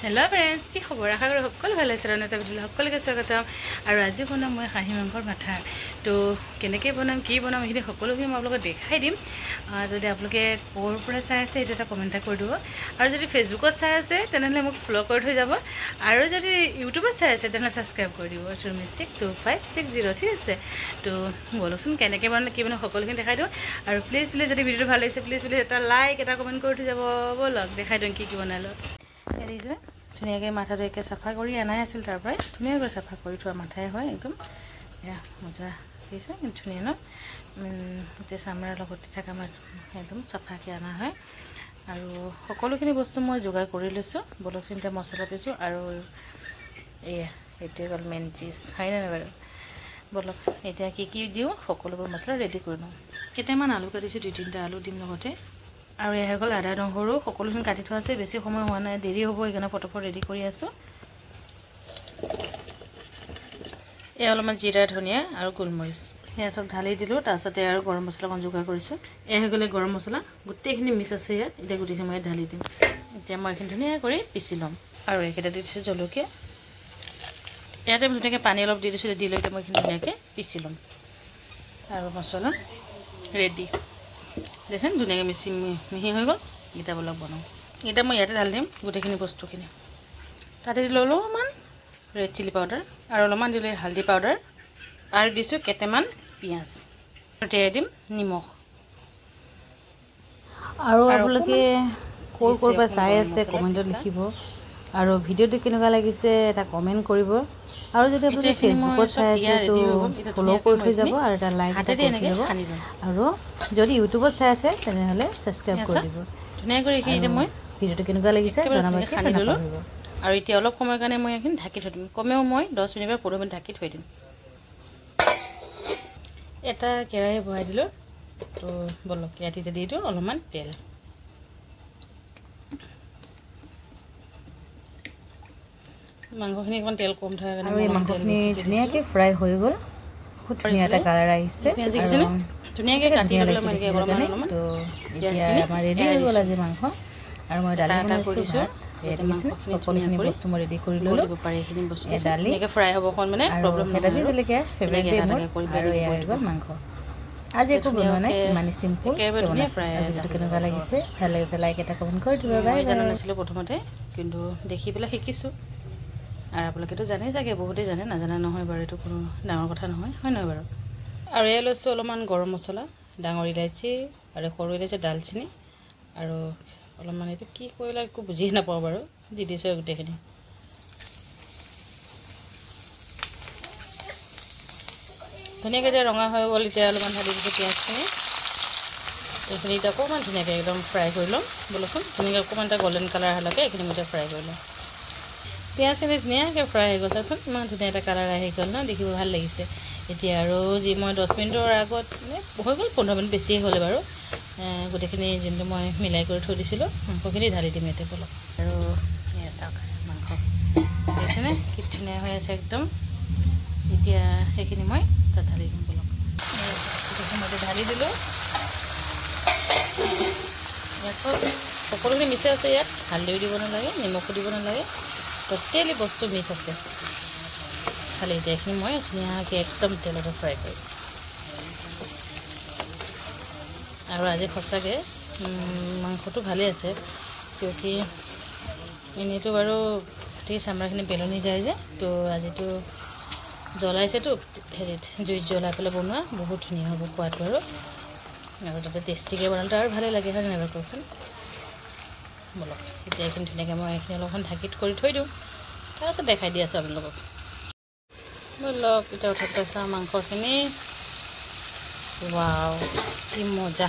hello friends की खबर आशा करो सकल ভালে আছে ৰণতা ভিডিঅ সকলকে স্বাগতম আৰু আজি বনাম মই খাহি মাংসৰ মাথা তো কেনেকৈ বনাম কি বনাম এই সকলোখিনি মই আপোনালোকক দেখাই দিম যদি আপোনালোকে কোৰ পৰা চাই আছে এটা কমেন্ট কৰি দিব আৰু যদি ফেসবুকত চাই আছে তেনেহলে মোক ফলো কৰি থৈ যাব আৰু যদি ইউটিউবত চাই আছে তেনেহলে সাবস্ক্ৰাইব কৰি দিব Turmeric 2560 ঠিক আছে তো বলকচোন কেনেকৈ বনাম কি বনাম সকলোখিনি দেখাই দিও আৰু প্লিজ যদি ভিডিঅটো ভাল লাগিছে প্লিজ এটা লাইক এটা কমেন্ট কৰি থৈ যাব বলক দেখাই দিম কি বনালো এৰিছে ধুনিয়াকে মাথাটো একে সাফা কৰি আনাই আছিল তাৰ পৰাই ধুনিয়াকৈ সাফা কৰি থোৱা মাথাই হয় একদম ইয়া মজা দিছে ধুনিয়া ন তে সামৰাৰ লগত থকা একদম সাফাকৈ আনা হয় আৰু সকলোখিনি বস্তু মই যোগাৰ কৰি লৈছো বলকচিনটা মছলা পিছো আৰু এয়া এতে গল মেন চিজ হয় না বাৰু বলক এতিয়া কি দিও সকলোবোৰ মছলা ৰেডি কৰি লওঁ কেইটামান আলু কাটিছো দুই তিনটা আলু দিম লগতে আৰু এই হল আদা নহৰু সকলোখিনি কাটি থোৱা আছে বেছি সময় হোৱা নাই দেৰি হ'ব এইখানে ফটোফট ৰেডি কৰি আছো এই অলপমান জিৰা ধনিয়া আৰু গোলমৰিচ এয়া সব ঢালি দিলো তাৰছতে আৰু গৰম মছলা কন যোগাৰ কৰিছো এই হলে গৰম মছলা গোটেইখিনি মিক্স আছে ইয়াত এটা গুটিখিনি মই ঢালি দিম এতিয়া মই এইখিনি ধুনিয়া কৰি পিছি লম আৰু একেটা দিছো জলকীয়া ইয়াতে ধুনিয়াকে পানী অলপ দি দিছো দি লৈ মই এইখিনি ধুনিয়াকে পিছি লম আৰু মছলা ৰেডি দেখেন ধুনিয়াকে মিহি হৈ গল এটা বলক বনাও এটা মই ইয়াতে ঢালি দিম গোটেইখিনি বস্তুখিনি তাতে দিলো অলপমান ৰেড চিলি পাউডাৰ আৰু অলপমান দিলে হালদি পাউডাৰ আৰু দিছো কেটেমান পিয়াজ তিয়াই দিম নিমখ আৰু আপোনালোকে কোৰ পৰা চাই আছে কমেন্টত লিখিব আৰু ভিডিওটো কেনেকুৱা লাগিছে এটা কমেন্ট কৰিব আৰু যদি আপুনি ফেসবুকত চাই আছে তো ফলো কৰি থৈ যাব আৰু এটা লাইক এটা কৰি দিব আৰু যদি ইউটিউবত চাই আছে তেনেহলে সাবস্ক্ৰাইব কৰি দিব ধুনিয়া কৰি এইখিনি মই ভিডিওটো কেনেকুৱা লাগিছে জনাবা কি খানি দিলো আৰু এতিয়া অলপ সময় কাৰণে মই এখন ঢাকি থৈ দিম কমেও মই 10 মিনিট বা 15 মিনিট ঢাকি থৈ দিম এটা কেৰাহী বহাই দিলো তো বলক ইয়াতে দি দিও অলপমান তেল মাংসখিনি কোন তেল কম থাকে আৰু এই মাংসখিনি ধুনিয়াকে ফ্ৰাই হৈ গল খুব ধুনিয়া এটা কালাৰ আহিছে ধুনিয়াকে কাটি ললে মানে অলপমান তো এতিয়া আমাৰ ৰেডি হৈ গল আজি মাংস আৰু মই ডালি বনাইছো এটা মাংসখিনি সকলোখিনি বস্তু মই ৰেডি কৰি ললো পাৰে এইখিনি বস্তু এই ডালি একে ফ্ৰাই হ'ব কোন মানে প্ৰবলেম নাই এটা বিজলকে ফেভাৰিট মোৰ আৰু এই হৈ গল মাংস আজি একো বনোৱা নাই মানে সিম্পল কেৱল ফ্ৰাই এটা কেনেকুৱা লাগিছে ভাল লাগিলে লাইক এটা কমেন্ট কৰি দিব বাই জানো নাছিলো প্ৰথমতে কিন্তু দেখি পেলাই শিকিছো আৰু আপোনালোকেতো জানে জাগে বহুতে জানে নাজানা নহয় বাৰু এটো কোনো ডাঙৰ কথা নহয় হয় নহয় বাৰু আৰু এই লৈছো অলপমান গৰম মছলা ডাঙৰ ইলাইচি আৰু সৰু ইলাইচি দালচিনি আৰু অলপমান এটো কি কইলা একো বুজি নাপাও বাৰু দি দিছো গোটেইখিনি ধুনিয়াকে যে ৰঙা হৈ গল এতিয়া অলপমান ঢালি দিছো পিয়াজখিনি এইখিনি অকণমান ধুনিয়াকে একদম ফ্ৰাই কৰি লম বলকচোন ধুনিয়াকে অকণমান এটা গোল্ডেন কালাৰ হলকে এইখিনি মতে ফ্ৰাই কৰি লম পিয়াজখিনি ধুনিয়াকে ফ্ৰাই হৈ গৈছে ইমান ধুনিয়া এটা কালাৰ আহি গল না দেখিব ভাল লাগিছে এতিয়া আৰু যি মই 10 মিনিটৰ আগত হৈ গল 15 মিনিট বেছি হ'লে বাৰু গোটেইখিনি জিন্তু মই মিলাই কৰি থৈ দিছিলো মাংসখিনি ঢালি দিম এতে বলক আৰু এয়া চাওক মাংস দেখিছেনে কি ধুনিয়া হৈ আছে একদম এতিয়া সেইখিনি মই তাত ঢালি দিম বলক মই ঢালি দিলো সকলোখিনি মিক্স আছে ইয়াত হালধি দিব নালাগে নিমখ দিব নালাগে টোটেলি বস্তু মিক্স আছে খালি এইখিনি মই ধুনিয়াকে একদম তেলত ফ্ৰাই কৰি আৰু আজি খসাকে মাংসটো ভালে আছে কিউকি এনেটো বাৰু ঠিক সামৰাখিনি বেলনি যায় যে তো আজিটো জ্বলাইছে তো হেৰিত জুই জ্বলাই পেলাই বনোৱা বহুত ধুনিয়া হ'ব কোৱাত বাৰু আৰু তাতে টেষ্টিকে বনালে আৰু ভালে লাগে হয় না কোৱাচোন বলক এতিয়া এইখিনি ধুনিয়াকে মই এইখিনি অলপমান ঢাকিত কৰি থৈ দিওঁ তাৰপিছত দেখাই দি আছো আপোনালোকক বলক এটা উঠাই চাওঁ মাংসখিনি ৱাও কি মজা